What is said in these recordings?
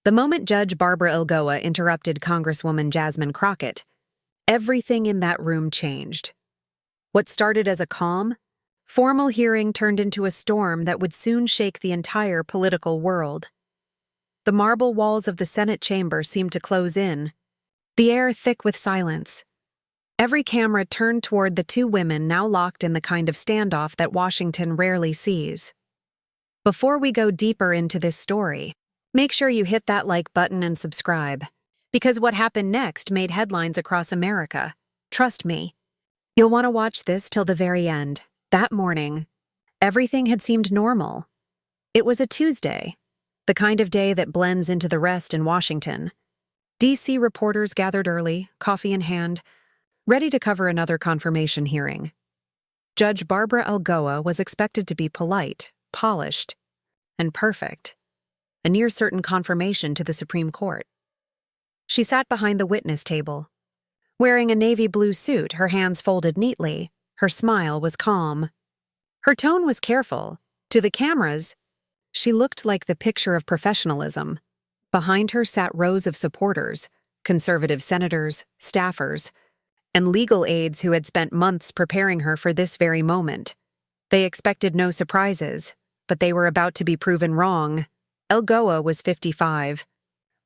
The moment Judge Barbara Lagoa interrupted Congresswoman Jasmine Crockett, everything in that room changed. What started as a calm, formal hearing turned into a storm that would soon shake the entire political world. The marble walls of the Senate chamber seemed to close in, the air thick with silence. Every camera turned toward the two women now locked in the kind of standoff that Washington rarely sees. Before we go deeper into this story, make sure you hit that like button and subscribe, because what happened next made headlines across America. Trust me, you'll want to watch this till the very end. That morning, everything had seemed normal. It was a Tuesday, the kind of day that blends into the rest in Washington. D.C. reporters gathered early, coffee in hand, ready to cover another confirmation hearing. Judge Barbara Lagoa was expected to be polite, polished, and perfect, a near-certain confirmation to the Supreme Court. She sat behind the witness table. Wearing a navy blue suit, her hands folded neatly, her smile was calm. Her tone was careful. To the cameras, she looked like the picture of professionalism. Behind her sat rows of supporters, conservative senators, staffers, and legal aides who had spent months preparing her for this very moment. They expected no surprises, but they were about to be proven wrong. Lagoa was 55,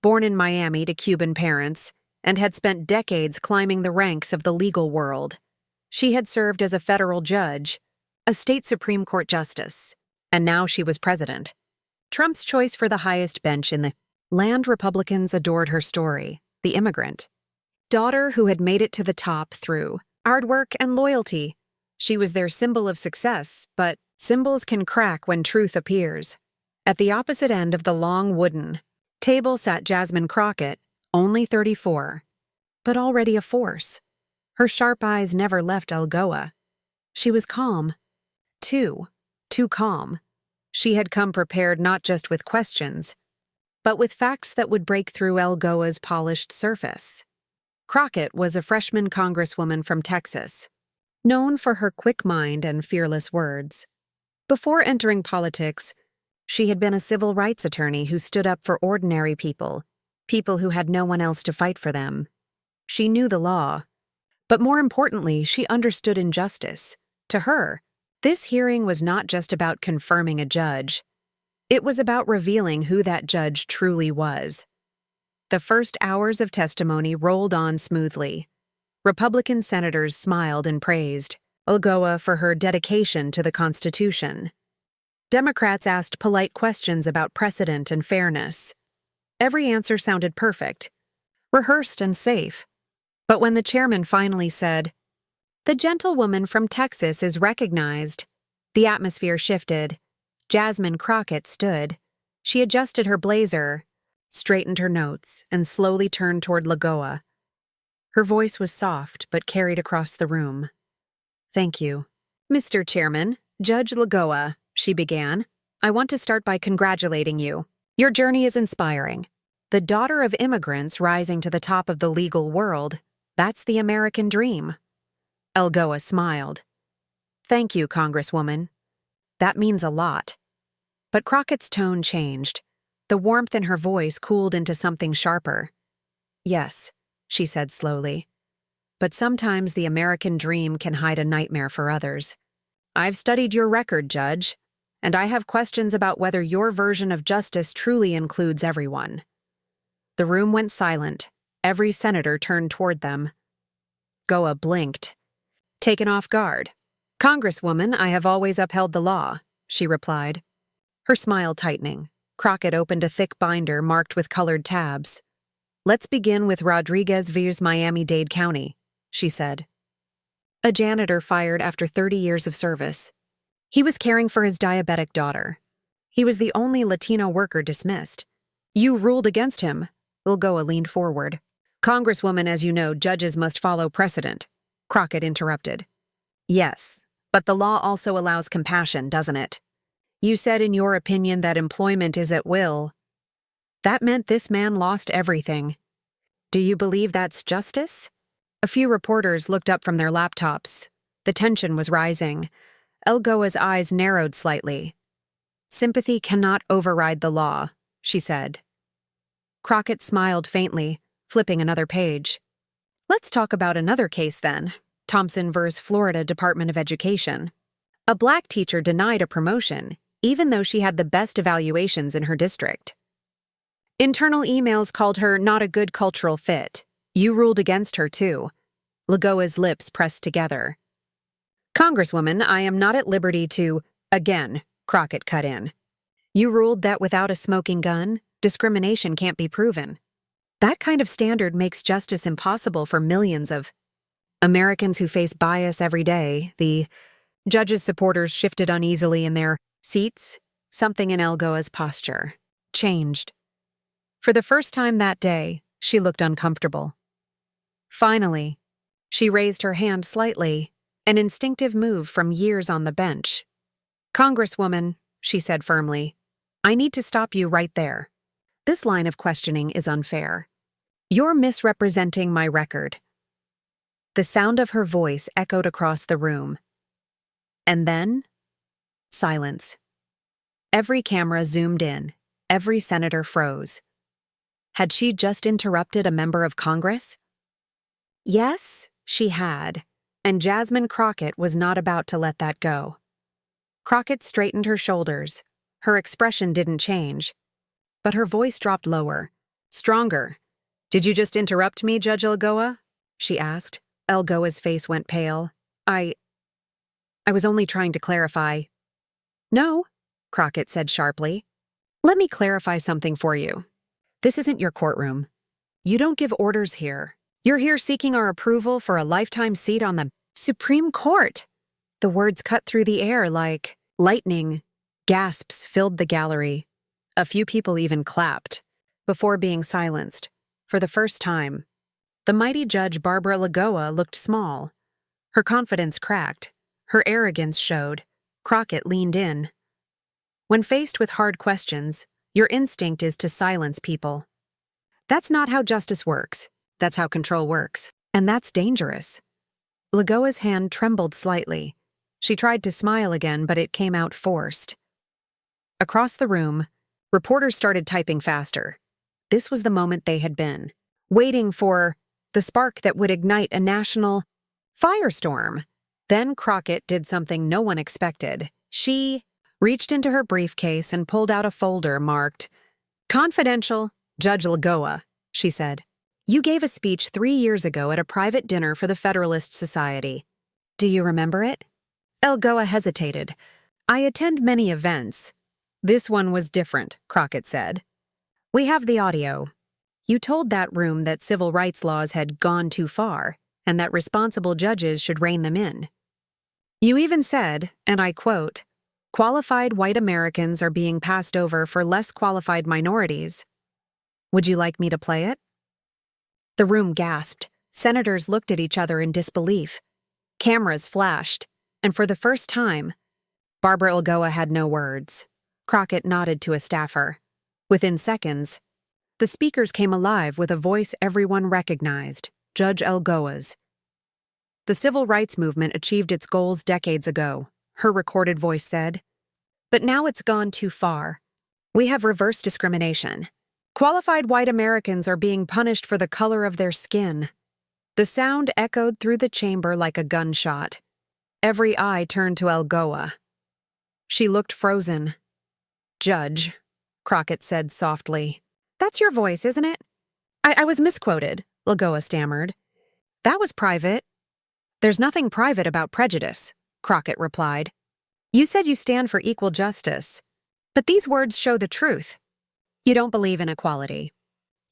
born in Miami to Cuban parents, and had spent decades climbing the ranks of the legal world. She had served as a federal judge, a state Supreme Court justice, and now she was president. Trump's choice for the highest bench in the land. Republicans adored her story, the immigrant daughter who had made it to the top through hard work and loyalty. She was their symbol of success, but symbols can crack when truth appears. At the opposite end of the long wooden table sat Jasmine Crockett, only 34, but already a force. Her sharp eyes never left Lagoa. She was calm. Too calm. She had come prepared not just with questions, but with facts that would break through Lagoa's polished surface. Crockett was a freshman congresswoman from Texas, known for her quick mind and fearless words. Before entering politics, she had been a civil rights attorney who stood up for ordinary people who had no one else to fight for them. She knew the law, but more importantly, she understood injustice. To her, this hearing was not just about confirming a judge. It was about revealing who that judge truly was. The first hours of testimony rolled on smoothly. Republican senators smiled and praised Lagoa for her dedication to the Constitution. Democrats asked polite questions about precedent and fairness. Every answer sounded perfect, rehearsed and safe. But when the chairman finally said, "The gentlewoman from Texas is recognized," the atmosphere shifted. Jasmine Crockett stood. She adjusted her blazer, straightened her notes, and slowly turned toward Lagoa. Her voice was soft but carried across the room. "Thank you. Mr. Chairman, Judge Lagoa," she began, "I want to start by congratulating you. Your journey is inspiring. The daughter of immigrants rising to the top of the legal world, that's the American dream." Lagoa smiled. "Thank you, Congresswoman. That means a lot." But Crockett's tone changed. The warmth in her voice cooled into something sharper. "Yes," she said slowly, "but sometimes the American dream can hide a nightmare for others. I've studied your record, Judge, and I have questions about whether your version of justice truly includes everyone." The room went silent. Every senator turned toward them. Lagoa blinked, taken off guard. "Congresswoman, I have always upheld the law," she replied, her smile tightening. Crockett opened a thick binder marked with colored tabs. "Let's begin with Rodriguez vs. Miami-Dade County," she said. A janitor fired after 30 years of service. He was caring for his diabetic daughter. He was the only Latino worker dismissed. "You ruled against him." Lagoa leaned forward. "Congresswoman, as you know, judges must follow precedent," Crockett interrupted. "Yes, but the law also allows compassion, doesn't it? You said in your opinion that employment is at will. That meant this man lost everything. Do you believe that's justice?" A few reporters looked up from their laptops. The tension was rising. Lagoa's eyes narrowed slightly. "Sympathy cannot override the law," she said. Crockett smiled faintly, flipping another page. Let's talk about another case then. Thompson v. Florida Department of Education. A black teacher denied a promotion, even though she had the best evaluations in her district. Internal emails called her not a good cultural fit. You ruled against her, too. Lagoa's lips pressed together. Congresswoman, I am not at liberty to, again, Crockett cut in. You ruled that without a smoking gun, discrimination can't be proven. That kind of standard makes justice impossible for millions of Americans who face bias every day. The judge's supporters shifted uneasily in their seats. Something in Lagoa's posture changed. For the first time that day, she looked uncomfortable. Finally, she raised her hand slightly, an instinctive move from years on the bench. Congresswoman, she said firmly, I need to stop you right there. This line of questioning is unfair. You're misrepresenting my record. The sound of her voice echoed across the room. And then, silence. Every camera zoomed in, every senator froze. Had she just interrupted a member of Congress? Yes, she had, and Jasmine Crockett was not about to let that go. Crockett straightened her shoulders. Her expression didn't change, but her voice dropped lower, stronger. Did you just interrupt me, Judge Lagoa? She asked. Lagoa's face went pale. I was only trying to clarify. No, Crockett said sharply. Let me clarify something for you. This isn't your courtroom. You don't give orders here. You're here seeking our approval for a lifetime seat on the Supreme Court. The words cut through the air like lightning. Gasps filled the gallery. A few people even clapped, before being silenced. For the first time, the mighty Judge Barbara Lagoa looked small. Her confidence cracked. Her arrogance showed. Crockett leaned in. When faced with hard questions, your instinct is to silence people. That's not how justice works. That's how control works. And that's dangerous. Lagoa's hand trembled slightly. She tried to smile again, but it came out forced. Across the room, reporters started typing faster. This was the moment they had been waiting for, the spark that would ignite a national firestorm. Then Crockett did something no one expected. She reached into her briefcase and pulled out a folder marked, Confidential, Judge Lagoa, she said. You gave a speech 3 years ago at a private dinner for the Federalist Society. Do you remember it? Lagoa hesitated. I attend many events. This one was different, Crockett said. We have the audio. You told that room that civil rights laws had gone too far and that responsible judges should rein them in. You even said, and I quote, qualified white Americans are being passed over for less qualified minorities. Would you like me to play it? The room gasped. Senators looked at each other in disbelief. Cameras flashed, and for the first time, Barbara Lagoa had no words. Crockett nodded to a staffer. Within seconds, the speakers came alive with a voice everyone recognized, Judge Lagoa's. The civil rights movement achieved its goals decades ago, her recorded voice said. But now it's gone too far. We have reverse discrimination. Qualified white Americans are being punished for the color of their skin. The sound echoed through the chamber like a gunshot. Every eye turned to Lagoa. She looked frozen. Judge, Crockett said softly. That's your voice, isn't it? I was misquoted, Lagoa stammered. That was private. There's nothing private about prejudice, Crockett replied. You said you stand for equal justice. But these words show the truth. You don't believe in equality.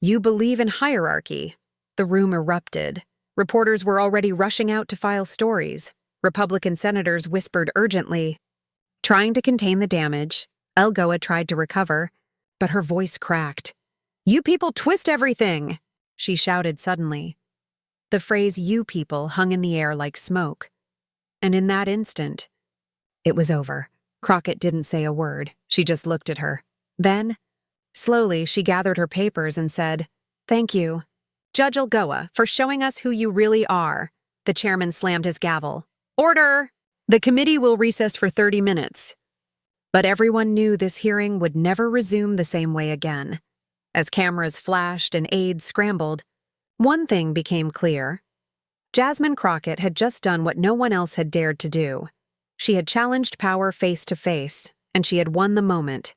You believe in hierarchy. The room erupted. Reporters were already rushing out to file stories. Republican senators whispered urgently. Trying to contain the damage, Lagoa tried to recover, but her voice cracked. You people twist everything, she shouted suddenly. The phrase you people hung in the air like smoke. And in that instant, it was over. Crockett didn't say a word. She just looked at her. Then, slowly, she gathered her papers and said, Thank you, Judge Lagoa, for showing us who you really are. The chairman slammed his gavel. Order! The committee will recess for 30 minutes. But everyone knew this hearing would never resume the same way again. As cameras flashed and aides scrambled, one thing became clear. Jasmine Crockett had just done what no one else had dared to do. She had challenged power face to face, and she had won the moment.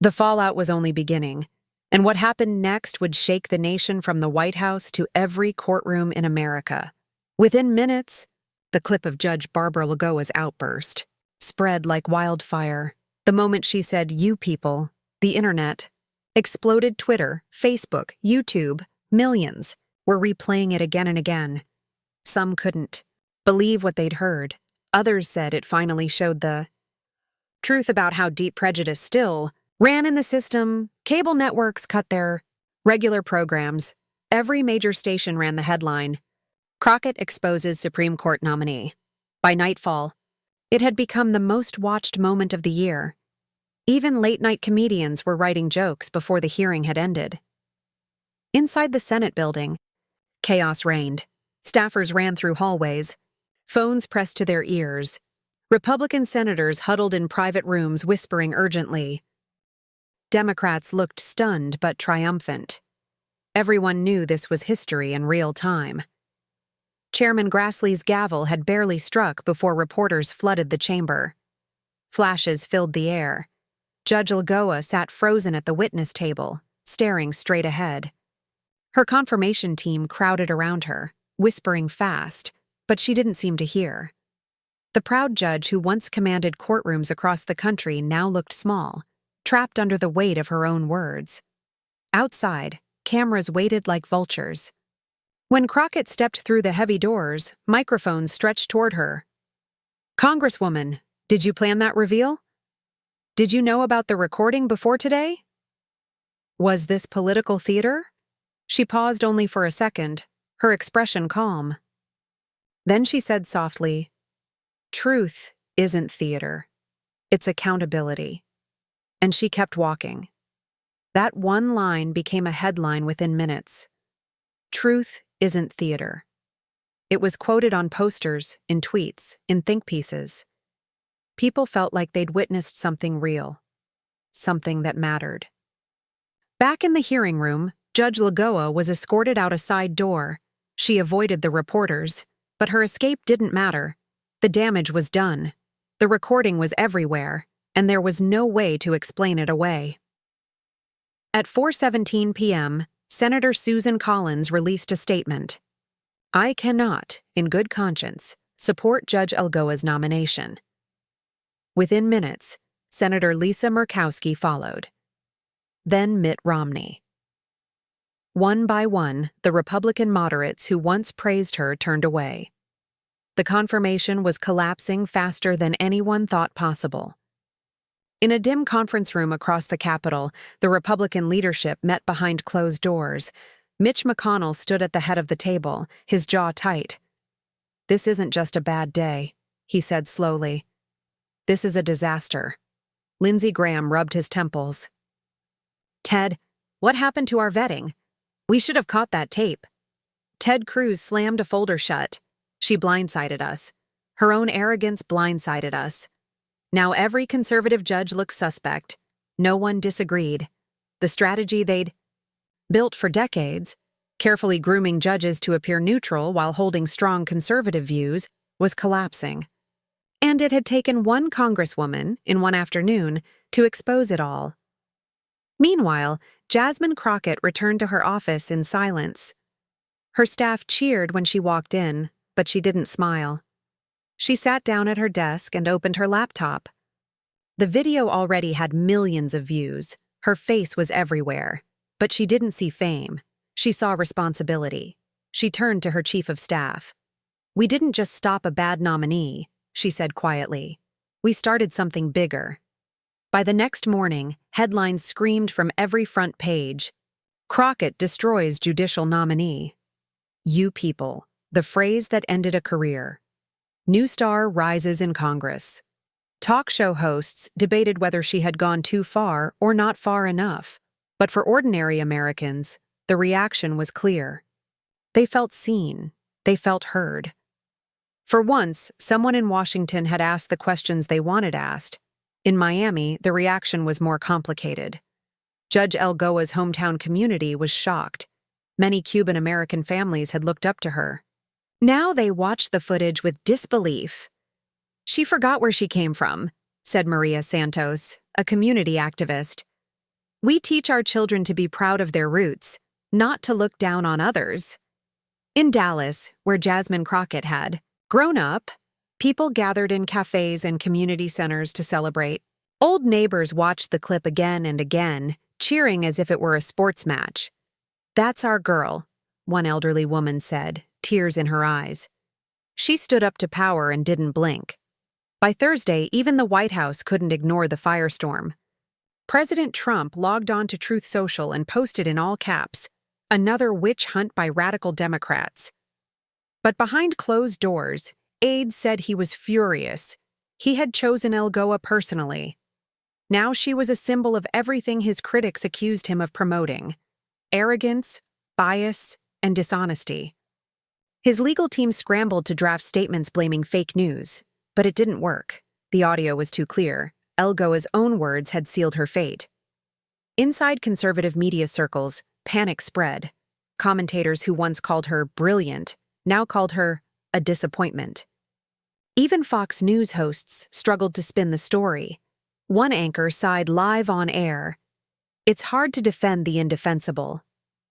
The fallout was only beginning, and what happened next would shake the nation from the White House to every courtroom in America. Within minutes, the clip of Judge Barbara Lagoa's outburst spread like wildfire. The moment she said, "You people," the internet exploded. Twitter, Facebook, YouTube, millions were replaying it again and again. Some couldn't believe what they'd heard. Others said it finally showed the truth about how deep prejudice still ran in the system. Cable networks cut their regular programs. Every major station ran the headline, "Crockett exposes Supreme Court nominee." By nightfall, it had become the most watched moment of the year. Even late-night comedians were writing jokes before the hearing had ended. Inside the Senate building, chaos reigned. Staffers ran through hallways, phones pressed to their ears. Republican senators huddled in private rooms whispering urgently. Democrats looked stunned but triumphant. Everyone knew this was history in real time. Chairman Grassley's gavel had barely struck before reporters flooded the chamber. Flashes filled the air. Judge Lagoa sat frozen at the witness table, staring straight ahead. Her confirmation team crowded around her, whispering fast, but she didn't seem to hear. The proud judge who once commanded courtrooms across the country now looked small, trapped under the weight of her own words. Outside, cameras waited like vultures. When Crockett stepped through the heavy doors, microphones stretched toward her. "Congresswoman, did you plan that reveal? Did you know about the recording before today? Was this political theater?" She paused only for a second, her expression calm. Then she said softly, "Truth isn't theater. It's accountability." And she kept walking. That one line became a headline within minutes. Truth isn't theater. It was quoted on posters, in tweets, in think pieces. People felt like they'd witnessed something real, something that mattered. Back in the hearing room, Judge Lagoa was escorted out a side door. She avoided the reporters, but her escape didn't matter. The damage was done. The recording was everywhere, and there was no way to explain it away. At 4:17 p.m., Senator Susan Collins released a statement. "I cannot, in good conscience, support Judge Lagoa's nomination." Within minutes, Senator Lisa Murkowski followed. Then Mitt Romney. One by one, the Republican moderates who once praised her turned away. The confirmation was collapsing faster than anyone thought possible. In a dim conference room across the Capitol, the Republican leadership met behind closed doors. Mitch McConnell stood at the head of the table, his jaw tight. "This isn't just a bad day," he said slowly. "This is a disaster." Lindsey Graham rubbed his temples. "Ted, what happened to our vetting? We should have caught that tape." Ted Cruz slammed a folder shut. "She blindsided us. Her own arrogance blindsided us. Now every conservative judge looks suspect." No one disagreed. The strategy they'd built for decades, carefully grooming judges to appear neutral while holding strong conservative views, was collapsing. And it had taken one congresswoman, in one afternoon, to expose it all. Meanwhile, Jasmine Crockett returned to her office in silence. Her staff cheered when she walked in, but she didn't smile. She sat down at her desk and opened her laptop. The video already had millions of views. Her face was everywhere. But she didn't see fame. She saw responsibility. She turned to her chief of staff. "We didn't just stop a bad nominee," she said quietly. "We started something bigger." By the next morning, headlines screamed from every front page. "Crockett destroys judicial nominee." "You people," the phrase that ended a career. New star rises in Congress. Talk show hosts debated whether she had gone too far or not far enough. But for ordinary Americans, the reaction was clear. They felt seen. They felt heard. For once, someone in Washington had asked the questions they wanted asked. In Miami, the reaction was more complicated. Judge Lagoa's hometown community was shocked. Many Cuban-American families had looked up to her. Now they watched the footage with disbelief. "She forgot where she came from," said Maria Santos, a community activist. "We teach our children to be proud of their roots, not to look down on others." In Dallas, where Jasmine Crockett had grown up, people gathered in cafes and community centers to celebrate. Old neighbors watched the clip again and again, cheering as if it were a sports match. "That's our girl," one elderly woman said, tears in her eyes. She stood up to power and didn't blink. By Thursday, even the White House couldn't ignore the firestorm. President Trump logged on to Truth Social and posted in all caps, "Another witch hunt by radical Democrats." But behind closed doors, aides said he was furious. He had chosen Lagoa personally. Now she was a symbol of everything his critics accused him of promoting: arrogance, bias, and dishonesty. His legal team scrambled to draft statements blaming fake news, but it didn't work. The audio was too clear. Lagoa's own words had sealed her fate. Inside conservative media circles, panic spread. Commentators who once called her brilliant now called her a disappointment. Even Fox News hosts struggled to spin the story. One anchor sighed live on air. "It's hard to defend the indefensible."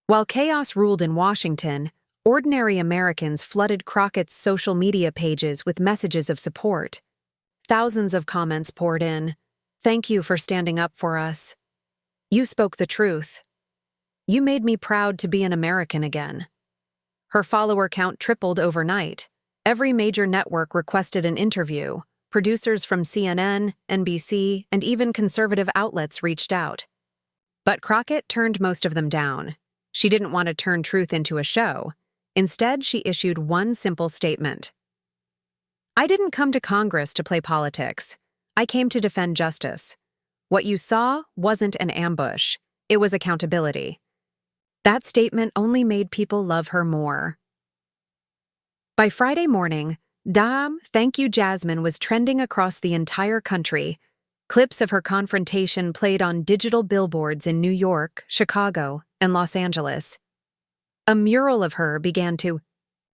While chaos ruled in Washington, ordinary Americans flooded Crockett's social media pages with messages of support. Thousands of comments poured in. "Thank you for standing up for us. You spoke the truth. You made me proud to be an American again." Her follower count tripled overnight. Every major network requested an interview. Producers from CNN, NBC, and even conservative outlets reached out. But Crockett turned most of them down. She didn't want to turn truth into a show. Instead, she issued one simple statement. "I didn't come to Congress to play politics. I came to defend justice. What you saw wasn't an ambush. It was accountability." That statement only made people love her more. By Friday morning, "Thank you, Jasmine" was trending across the entire country. Clips of her confrontation played on digital billboards in New York, Chicago, and Los Angeles. A mural of her began to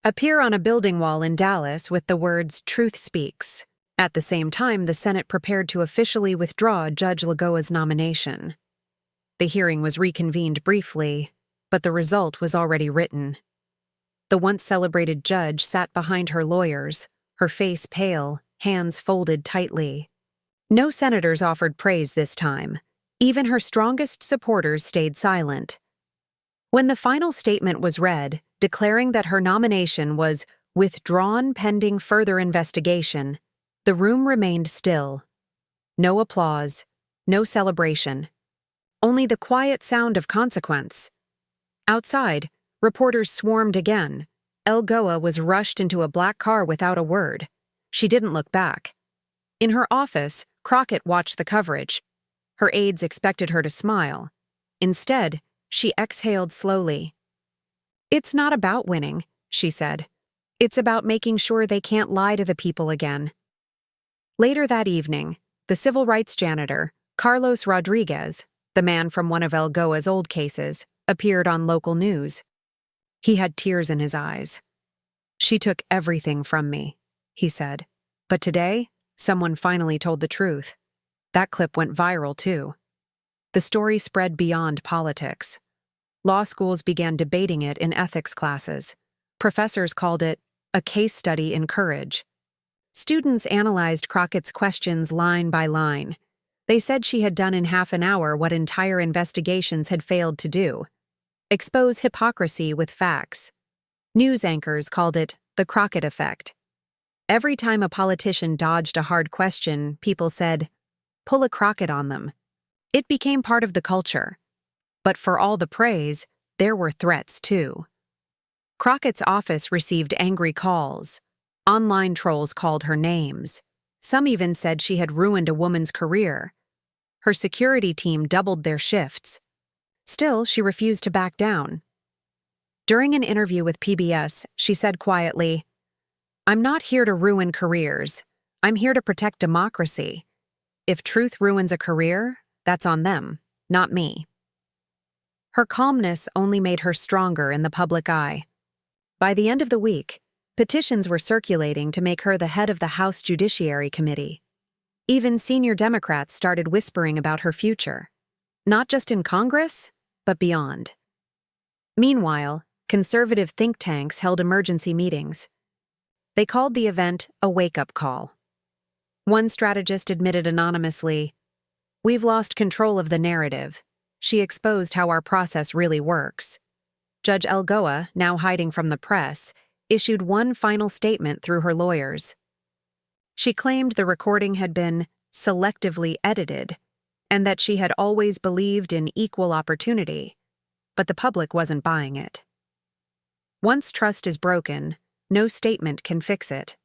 appear on a building wall in Dallas with the words "Truth Speaks." At the same time, the Senate prepared to officially withdraw Judge Lagoa's nomination. The hearing was reconvened briefly, but the result was already written. The once celebrated judge sat behind her lawyers, her face pale, hands folded tightly. No senators offered praise this time. Even her strongest supporters stayed silent. When the final statement was read, declaring that her nomination was withdrawn pending further investigation, the room remained still. No applause, no celebration. Only the quiet sound of consequence. Outside, reporters swarmed again. Lagoa was rushed into a black car without a word. She didn't look back. In her office, Crockett watched the coverage. Her aides expected her to smile. Instead, she exhaled slowly. "It's not about winning," she said. "It's about making sure they can't lie to the people again." Later that evening, the civil rights janitor, Carlos Rodriguez, the man from one of Lagoa's old cases, appeared on local news. He had tears in his eyes. "She took everything from me," he said. "But today, someone finally told the truth." That clip went viral, too. The story spread beyond politics. Law schools began debating it in ethics classes. Professors called it a case study in courage. Students analyzed Crockett's questions line by line. They said she had done in half an hour what entire investigations had failed to do: expose hypocrisy with facts. News anchors called it the Crockett effect. Every time a politician dodged a hard question, people said, "Pull a Crockett on them." It became part of the culture. But for all the praise, there were threats too. Crockett's office received angry calls. Online trolls called her names. Some even said she had ruined a woman's career. Her security team doubled their shifts. Still, she refused to back down. During an interview with PBS, she said quietly, "I'm not here to ruin careers. I'm here to protect democracy. If truth ruins a career, that's on them, not me." Her calmness only made her stronger in the public eye. By the end of the week, petitions were circulating to make her the head of the House Judiciary Committee. Even senior Democrats started whispering about her future, not just in Congress, but beyond. Meanwhile, conservative think tanks held emergency meetings. They called the event a wake-up call. One strategist admitted anonymously, "We've lost control of the narrative." She exposed how our process really works. Judge Lagoa, now hiding from the press, issued one final statement through her lawyers. She claimed the recording had been selectively edited and that she had always believed in equal opportunity, but the public wasn't buying it. Once trust is broken, no statement can fix it.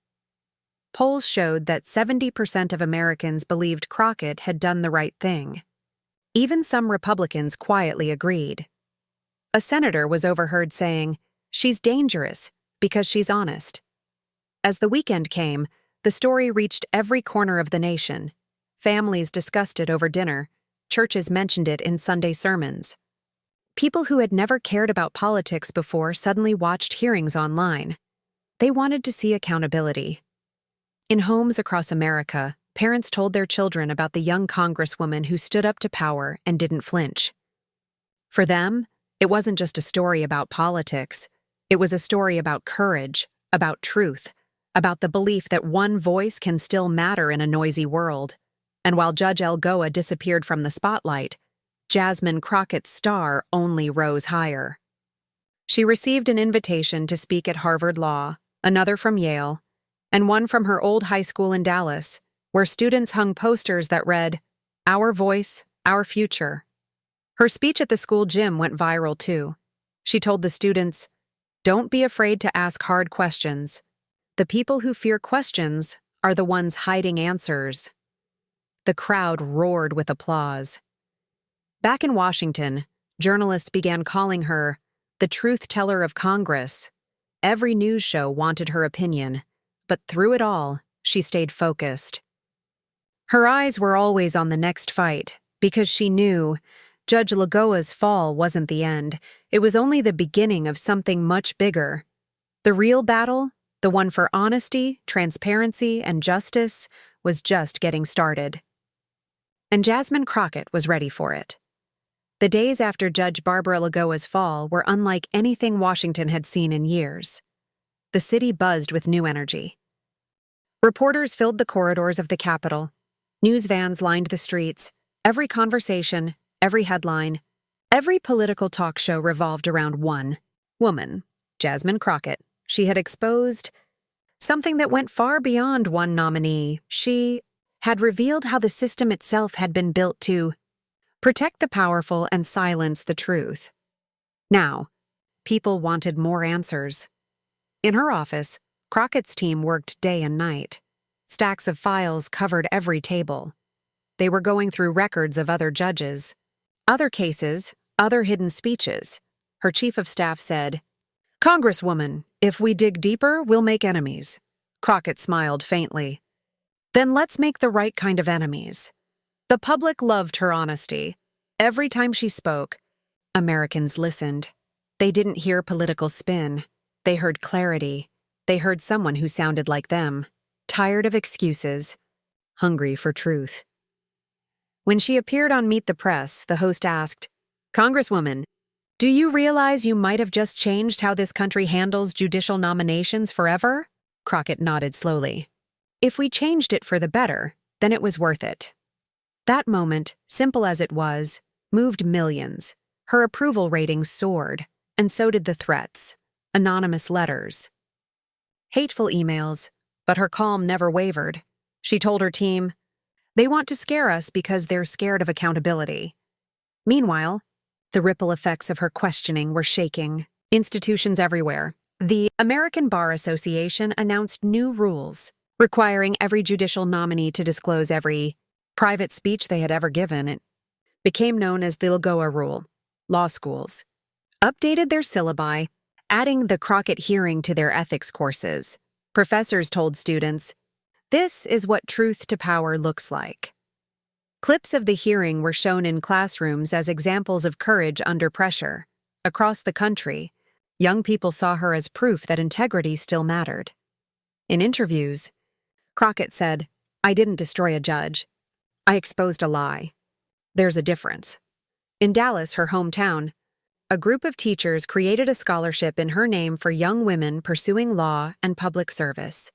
Polls showed that 70% of Americans believed Crockett had done the right thing. Even some Republicans quietly agreed. A senator was overheard saying, "She's dangerous because she's honest." As the weekend came, the story reached every corner of the nation. Families discussed it over dinner. Churches mentioned it in Sunday sermons. People who had never cared about politics before suddenly watched hearings online. They wanted to see accountability. In homes across America, parents told their children about the young congresswoman who stood up to power and didn't flinch. For them, it wasn't just a story about politics. It was a story about courage, about truth, about the belief that one voice can still matter in a noisy world. And while Judge Lagoa disappeared from the spotlight, Jasmine Crockett's star only rose higher. She received an invitation to speak at Harvard Law, another from Yale, and one from her old high school in Dallas, where students hung posters that read, "Our voice, our future." Her speech at the school gym went viral too. She told the students, "Don't be afraid to ask hard questions. The people who fear questions are the ones hiding answers." The crowd roared with applause. Back in Washington, journalists began calling her the truth teller of Congress. Every news show wanted her opinion, but through it all, she stayed focused. Her eyes were always on the next fight, because she knew Judge Lagoa's fall wasn't the end. It was only the beginning of something much bigger. The real battle, the one for honesty, transparency, and justice, was just getting started. And Jasmine Crockett was ready for it. The days after Judge Barbara Lagoa's fall were unlike anything Washington had seen in years. The city buzzed with new energy. Reporters filled the corridors of the Capitol. News vans lined the streets. Every conversation, every headline, every political talk show revolved around one woman, Jasmine Crockett. She had exposed something that went far beyond one nominee. She had revealed how the system itself had been built to protect the powerful and silence the truth. Now, people wanted more answers. In her office, Crockett's team worked day and night. Stacks of files covered every table. They were going through records of other judges, other cases, other hidden speeches. Her chief of staff said, "Congresswoman, if we dig deeper, we'll make enemies." Crockett smiled faintly. "Then let's make the right kind of enemies." The public loved her honesty. Every time she spoke, Americans listened. They didn't hear political spin. They heard clarity. They heard someone who sounded like them, tired of excuses, hungry for truth. When she appeared on Meet the Press, the host asked, "Congresswoman, do you realize you might have just changed how this country handles judicial nominations forever?" Crockett nodded slowly. "If we changed it for the better, then it was worth it." That moment, simple as it was, moved millions. Her approval ratings soared, and so did the threats, anonymous letters, hateful emails, but her calm never wavered. She told her team, "They want to scare us because they're scared of accountability." Meanwhile, the ripple effects of her questioning were shaking institutions everywhere. The American Bar Association announced new rules, requiring every judicial nominee to disclose every private speech they had ever given. It became known as the Lagoa Rule. Law schools updated their syllabi, adding the Crockett hearing to their ethics courses. Professors told students, "This is what truth to power looks like." Clips of the hearing were shown in classrooms as examples of courage under pressure. Across the country, young people saw her as proof that integrity still mattered. In interviews, Crockett said, "I didn't destroy a judge. I exposed a lie. There's a difference." In Dallas, her hometown, a group of teachers created a scholarship in her name for young women pursuing law and public service.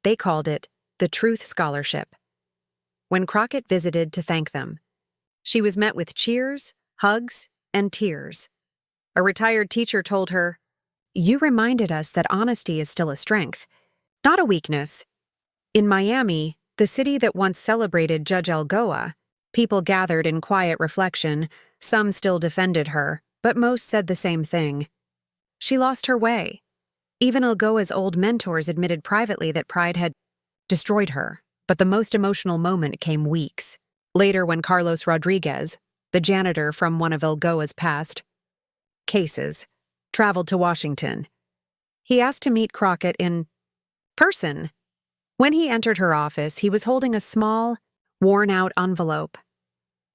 They called it the Truth Scholarship. When Crockett visited to thank them, she was met with cheers, hugs, and tears. A retired teacher told her, "You reminded us that honesty is still a strength, not a weakness." In Miami, the city that once celebrated Judge Lagoa, people gathered in quiet reflection. Some still defended her, but most said the same thing. She lost her way. Even Lagoa's old mentors admitted privately that pride had destroyed her, but the most emotional moment came weeks later when Carlos Rodriguez, the janitor from one of Lagoa's past cases, traveled to Washington. He asked to meet Crockett in person. When he entered her office, he was holding a small, worn-out envelope.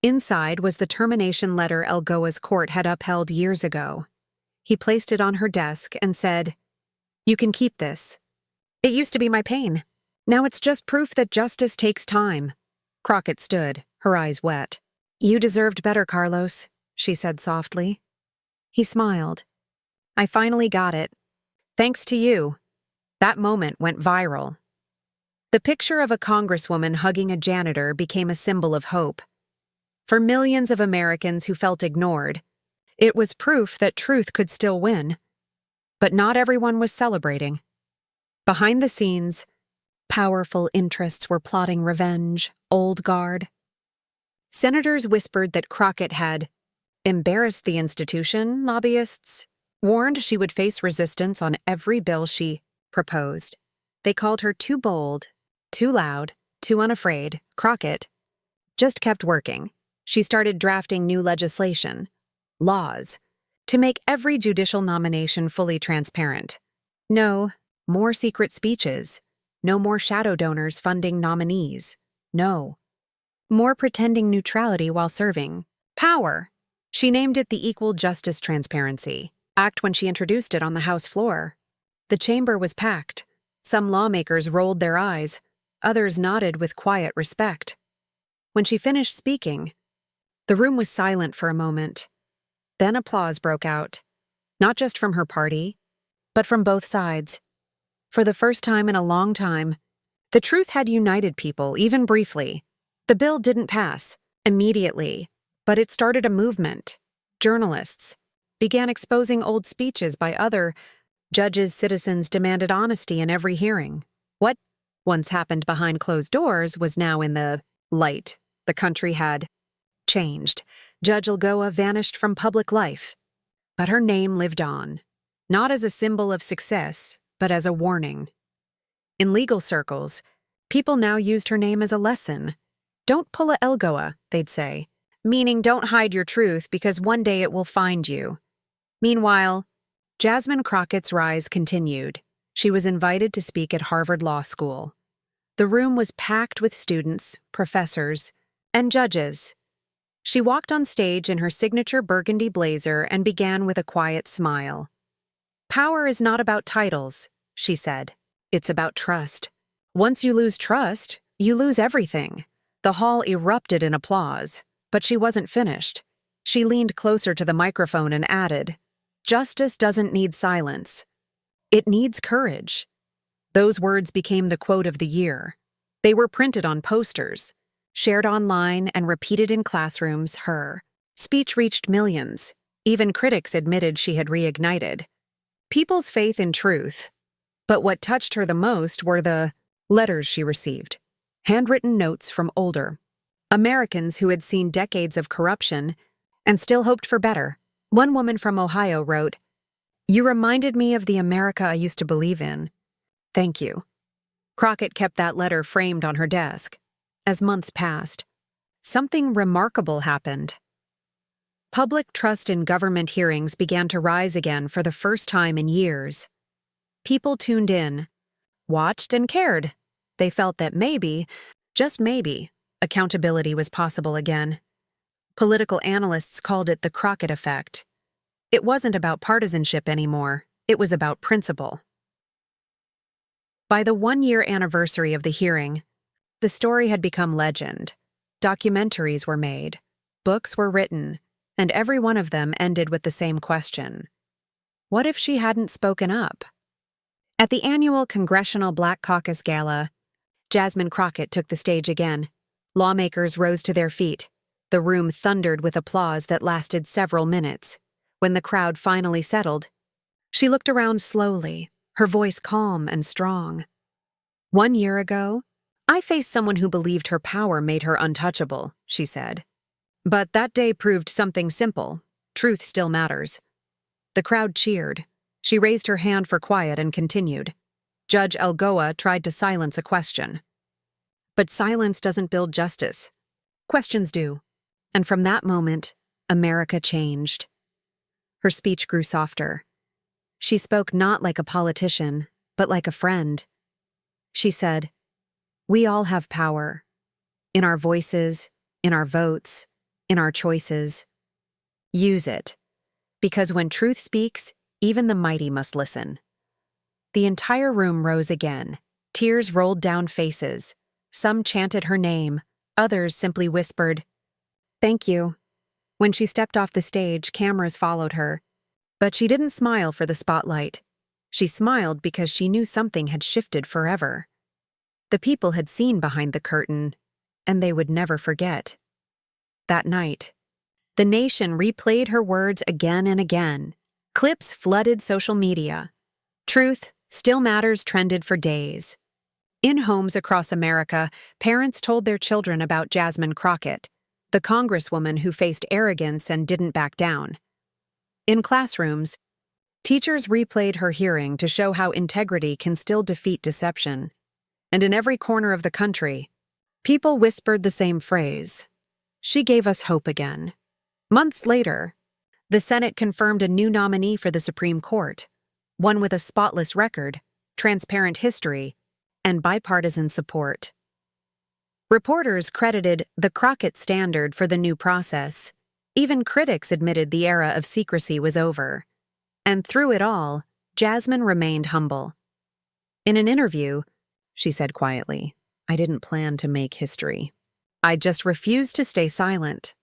Inside was the termination letter Lagoa's court had upheld years ago. He placed it on her desk and said, "You can keep this. It used to be my pain. Now it's just proof that justice takes time." Crockett stood, her eyes wet. "You deserved better, Carlos," she said softly. He smiled. "I finally got it. Thanks to you." That moment went viral. The picture of a congresswoman hugging a janitor became a symbol of hope. For millions of Americans who felt ignored, it was proof that truth could still win. But not everyone was celebrating. Behind the scenes, powerful interests were plotting revenge, old guard. Senators whispered that Crockett had embarrassed the institution. Lobbyists warned she would face resistance on every bill she proposed. They called her too bold, too loud, too unafraid. Crockett just kept working. She started drafting new legislation, laws, to make every judicial nomination fully transparent. No more secret speeches. No more shadow donors funding nominees. No more pretending neutrality while serving. Power. She named it the Equal Justice Transparency Act when she introduced it on the House floor. The chamber was packed. Some lawmakers rolled their eyes. Others nodded with quiet respect. When she finished speaking, the room was silent for a moment. Then applause broke out, not just from her party, but from both sides. For the first time in a long time, the truth had united people, even briefly. The bill didn't pass immediately, but it started a movement. Journalists began exposing old speeches by other judges. Citizens demanded honesty in every hearing. What once happened behind closed doors was now in the light. The country had changed. Judge Lagoa vanished from public life, but her name lived on, not as a symbol of success, but as a warning. In legal circles, people now used her name as a lesson. "Don't pull a Lagoa," they'd say, meaning don't hide your truth because one day it will find you. Meanwhile, Jasmine Crockett's rise continued. She was invited to speak at Harvard Law School. The room was packed with students, professors, and judges. She walked on stage in her signature burgundy blazer and began with a quiet smile. "Power is not about titles," she said. "It's about trust. Once you lose trust, you lose everything." The hall erupted in applause, but she wasn't finished. She leaned closer to the microphone and added, "Justice doesn't need silence. It needs courage." Those words became the quote of the year. They were printed on posters, shared online, and repeated in classrooms. Her speech reached millions. Even critics admitted she had reignited people's faith in truth. But what touched her the most were the letters she received, handwritten notes from older Americans who had seen decades of corruption and still hoped for better. One woman from Ohio wrote, "You reminded me of the America I used to believe in. Thank you." Crockett kept that letter framed on her desk. As months passed, something remarkable happened. Public trust in government hearings began to rise again for the first time in years. People tuned in, watched, and cared. They felt that maybe, just maybe, accountability was possible again. Political analysts called it the Crockett effect. It wasn't about partisanship anymore, it was about principle. By the one-year anniversary of the hearing, the story had become legend. Documentaries were made, books were written, and every one of them ended with the same question. What if she hadn't spoken up? At the annual Congressional Black Caucus Gala, Jasmine Crockett took the stage again. Lawmakers rose to their feet. The room thundered with applause that lasted several minutes. When the crowd finally settled, she looked around slowly, her voice calm and strong. 1 year ago, I faced someone who believed her power made her untouchable, she said. But that day proved something simple. Truth still matters. The crowd cheered. She raised her hand for quiet and continued. Judge Lagoa tried to silence a question. But silence doesn't build justice. Questions do. And from that moment, America changed. Her speech grew softer. She spoke not like a politician, but like a friend. She said, "We all have power. In our voices, in our votes, in our choices. Use it. Because when truth speaks, even the mighty must listen." The entire room rose again. Tears rolled down faces. Some chanted her name. Others simply whispered, "Thank you." When she stepped off the stage, cameras followed her. But she didn't smile for the spotlight. She smiled because she knew something had shifted forever. The people had seen behind the curtain, and they would never forget. That night, the nation replayed her words again and again. Clips flooded social media. Truth still matters trended for days. In homes across America, parents told their children about Jasmine Crockett, the congresswoman who faced arrogance and didn't back down. In classrooms, teachers replayed her hearing to show how integrity can still defeat deception. And in every corner of the country, people whispered the same phrase, "She gave us hope again." Months later, the Senate confirmed a new nominee for the Supreme Court, one with a spotless record, transparent history, and bipartisan support. Reporters credited the Crockett standard for the new process. Even critics admitted the era of secrecy was over. And through it all, Jasmine remained humble. In an interview, she said quietly, "I didn't plan to make history. I just refused to stay silent."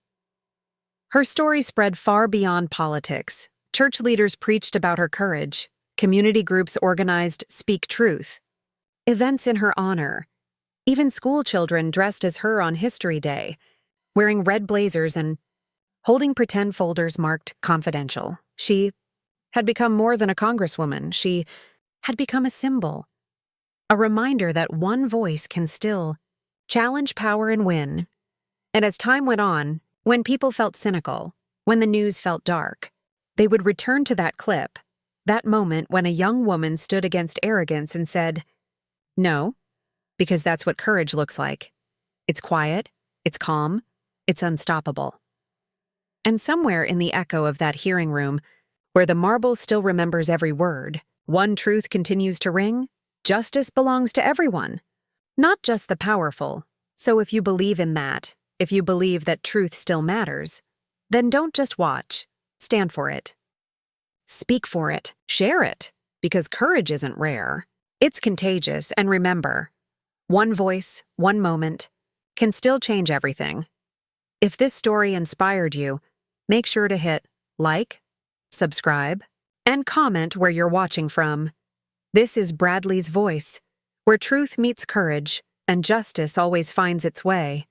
Her story spread far beyond politics. Church leaders preached about her courage. Community groups organized Speak Truth. Events in her honor. Even school children dressed as her on History Day, wearing red blazers and holding pretend folders marked confidential. She had become more than a congresswoman. She had become a symbol. A reminder that one voice can still challenge power and win. And as time went on, when people felt cynical, when the news felt dark, they would return to that clip, that moment when a young woman stood against arrogance and said, "No," because that's what courage looks like. It's quiet, it's calm, it's unstoppable. And somewhere in the echo of that hearing room, where the marble still remembers every word, one truth continues to ring: justice belongs to everyone, not just the powerful. So if you believe in that, if you believe that truth still matters, then don't just watch, stand for it. Speak for it, share it, because courage isn't rare. It's contagious, and remember, one voice, one moment, can still change everything. If this story inspired you, make sure to hit like, subscribe, and comment where you're watching from. This is Bradley's Voice, where truth meets courage and justice always finds its way.